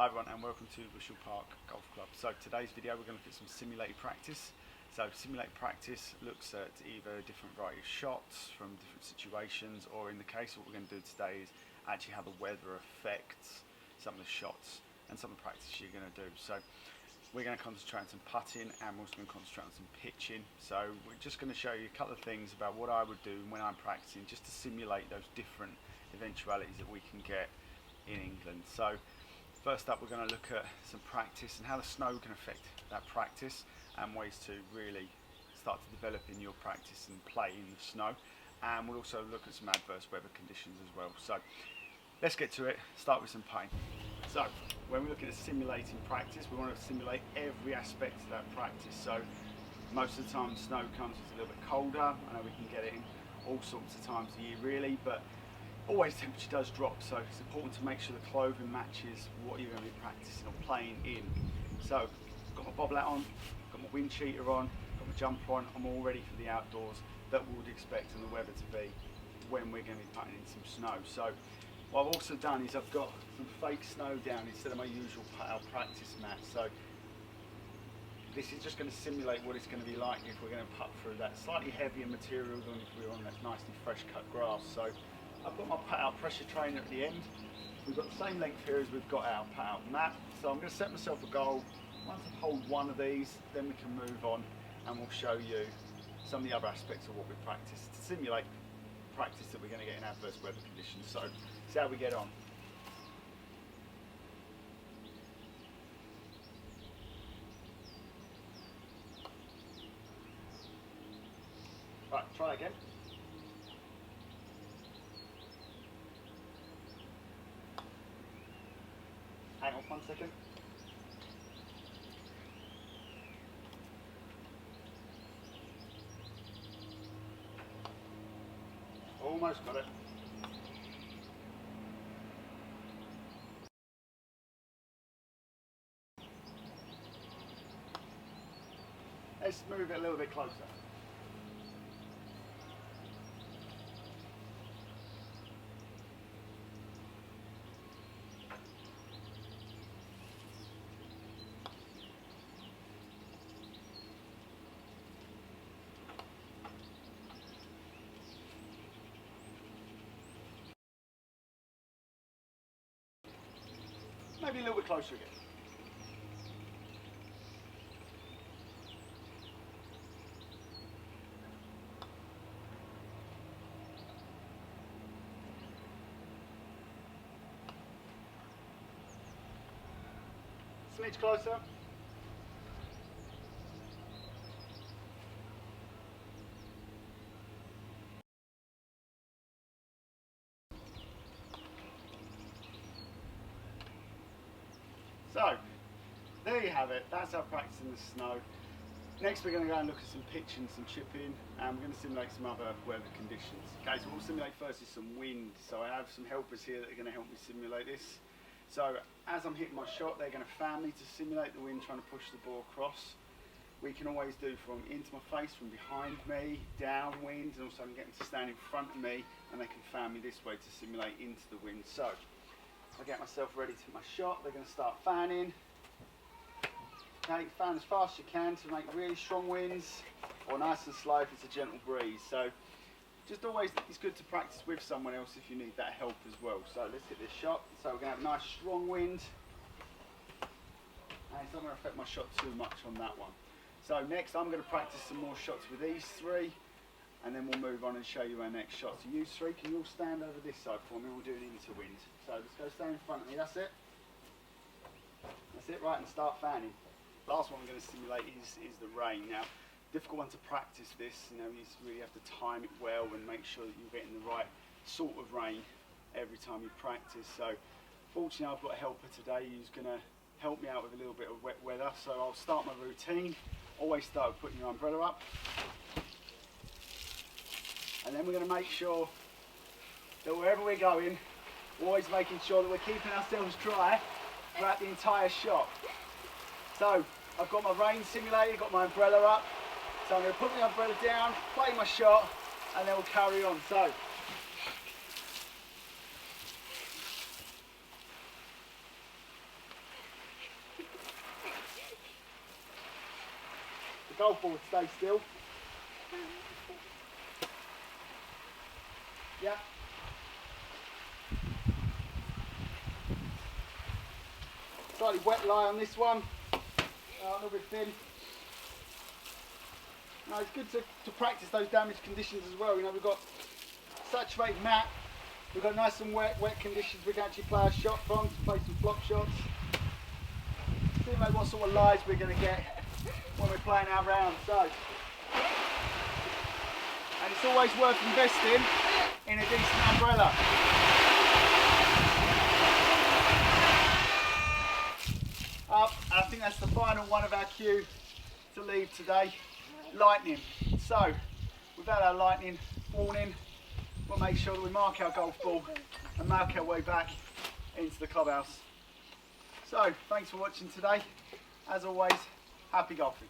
Hi everyone and welcome to Bushel Park Golf Club. So today's video we're going to look at some simulated practice. So simulated practice looks at either different variety of shots from different situations, or in the case what we're going to do today is actually how the weather affects some of the shots and some of the practice you're going to do. So we're going to concentrate on some putting and we're also going to concentrate on some pitching. So we're just going to show you a couple of things about what I would do when I'm practicing, just to simulate those different eventualities that we can get in England. So first up, we're going to look at some practice and how the snow can affect that practice and ways to really start to develop in your practice and play in the snow. And we'll also look at some adverse weather conditions as well. So let's get to it, start with some pain. So when we're looking at simulating practice, we want to simulate every aspect of that practice. So most of the time the snow comes, it's a little bit colder. I know we can get it in all sorts of times of year really, but always temperature does drop, so it's important to make sure the clothing matches what you're going to be practicing or playing in. So I've got my bobble hat on, got my wind cheater on, got my jumper on, I'm all ready for the outdoors that we would expect and the weather to be when we're going to be putting in some snow. So what I've also done is I've got some fake snow down instead of my usual putt-out practice mat. So this is just going to simulate what it's going to be like if we're going to putt through that slightly heavier material than if we were on that nicely fresh cut grass. So I've got my putt-out pressure trainer at the end. We've got the same length here as we've got our putt-out mat. So I'm going to set myself a goal. Once I've hold one of these, then we can move on and we'll show you some of the other aspects of what we practice to simulate practice that we're going to get in adverse weather conditions. So see how we get on. Right, try again. Hang on 1 second. Almost got it. Let's move it a little bit closer. Maybe a little bit closer again. Smidge closer. So, there you have it, that's our practice in the snow. Next we're going to go and look at some pitching, some chipping, and we're going to simulate some other weather conditions. Okay, so we'll simulate first is some wind. So I have some helpers here that are going to help me simulate this. So as I'm hitting my shot, they're going to fan me to simulate the wind trying to push the ball across. We can always do from into my face, from behind me, downwind, and also I can get them to stand in front of me and they can fan me this way to simulate into the wind. So I get myself ready to hit my shot, they're going to start fanning. Okay, fan as fast as you can to make really strong winds, or nice and slow if it's a gentle breeze. So just always, it's good to practice with someone else if you need that help as well. So let's hit this shot. So we're going to have a nice strong wind, and it's not going to affect my shot too much on that one. So next I'm going to practice some more shots with these three, and then we'll move on and show you our next shot. So you three, can you all stand over this side for me? We'll do an into wind. So let's go stand in front of me, that's it. That's it, right, and start fanning. Last one I'm going to simulate is the rain. Now, difficult one to practice this, you know, you really have to time it well and make sure that you're getting the right sort of rain every time you practice. So fortunately I've got a helper today who's going to help me out with a little bit of wet weather. So I'll start my routine. Always start with putting your umbrella up. And then we're going to make sure that wherever we're going, we're always making sure that we're keeping ourselves dry throughout the entire shot. So I've got my rain simulator, got my umbrella up. So I'm going to put the umbrella down, play my shot, and then we'll carry on. So golf ball would stay still. Yeah. Slightly wet lie on this one. A little bit thin. Now it's good to practice those damage conditions as well. You know, we've got saturated mat, we've got nice and wet conditions we can actually play our shot from, to play some flop shots. See maybe what sort of lies we're going to get when we're playing our round. So, and it's always worth investing in a decent umbrella. Up, and I think that's the final one of our cue to leave today. Lightning. So, we've had our lightning warning. We'll make sure that we mark our golf ball and mark our way back into the clubhouse. So, thanks for watching today. As always, happy golfing.